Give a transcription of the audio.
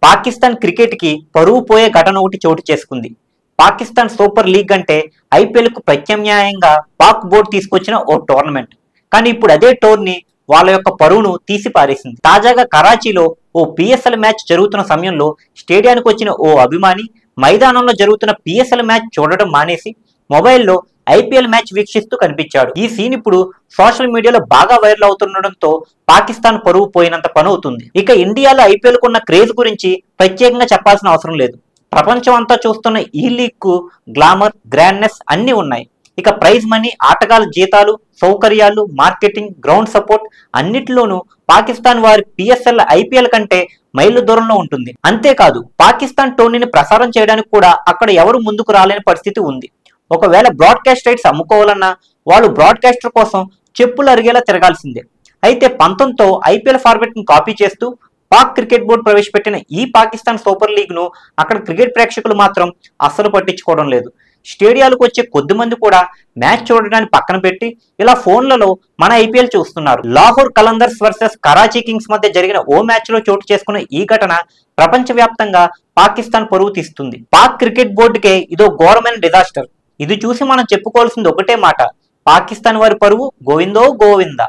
Pakistan cricket కి పరువు పోయే ఘటన ఒకటి చోటు చేసుకుంది. పాకిస్తాన్ సూపర్ లీగ్ అంటే ఐపీఎల్ కు ప్రత్యామ్నాయంగా పాక్ బోర్డు తీసుకొచ్చిన ఓ టోర్నమెంట్. కానీ ఇప్పుడు అదే టోర్నీ వాళ్ళ యొక్క పరువును తీసి పారేసింది. తాజాగా కరాచీలో ఓ పిఎస్ఎల్ మ్యాచ్ జరుగుతున్న సమయంలో స్టేడియానికి వచ్చిన ఓ అభిమాని మైదానంలో జరుగుతున్న పిఎస్ఎల్ మ్యాచ్ చూడడం మానేసి మొబైల్లో ఐపీఎల్ మ్యాచ్ వీక్షిస్తూ కనిపించాడు. ఈ సీన్ ఇప్పుడు సోషల్ మీడియాలో బాగా వైరల్ అవుతుండడంతో పాకిస్తాన్ పరువు పోయినంత పని అవుతుంది. ఇక ఇండియాలో ఐపీఎల్ కున్న క్రేజ్ గురించి ప్రత్యేకంగా చెప్పాల్సిన అవసరం లేదు. ప్రపంచం అంతా చూస్తున్న ఈ లీగ్ కు గ్లామర్, గ్రాండ్నెస్ అన్ని ఉన్నాయి. ఇక ప్రైజ్ మనీ, ఆటగాళ్ళ జీతాలు, సౌకర్యాలు, మార్కెటింగ్, గ్రౌండ్ సపోర్ట్ అన్నిటిలోనూ పాకిస్తాన్ వారి పిఎస్ఎల్ ఐపీఎల్ కంటే మైళ్ళు దూరంలో ఉంటుంది. అంతేకాదు పాకిస్తాన్ టోర్నీని ప్రసారం చేయడానికి కూడా అక్కడ ఎవరు ముందుకు రాలేని పరిస్థితి ఉంది. ఒకవేళ బ్రాడ్కాస్ట్ రైట్స్ అమ్ముకోవాలన్నా వాళ్ళు బ్రాడ్కాస్టర్ కోసం చెప్పులు అరిగేలా తిరగాల్సిందే. అయితే పంతంతో ఐపీఎల్ ఫార్మాట్ ని కాపీ చేస్తూ పాక్ క్రికెట్ బోర్డు ప్రవేశపెట్టిన ఈ పాకిస్తాన్ సూపర్ లీగ్ ను అక్కడ క్రికెట్ ప్రేక్షకులు మాత్రం అస్సలు పట్టించుకోవడం లేదు. స్టేడియాలకు వచ్చే కొద్ది మంది కూడా మ్యాచ్ చూడడానికి పక్కన పెట్టి ఇలా ఫోన్లలో మన ఐపీఎల్ చూస్తున్నారు. లాహోర్ కలందర్స్ వర్సెస్ కరాచీ కింగ్స్ మధ్య జరిగిన ఓ మ్యాచ్ లో చోటు చేసుకున్న ఈ ఘటన ప్రపంచవ్యాప్తంగా పాకిస్తాన్ పరువు తీస్తుంది. పాక్ క్రికెట్ బోర్డుకే ఇదో ఘోరమైన డిజాస్టర్. ఇది చూసి మనం చెప్పుకోవాల్సింది ఒకటే మాట, పాకిస్తాన్ వారి పరువు గోవిందో గోవిందా.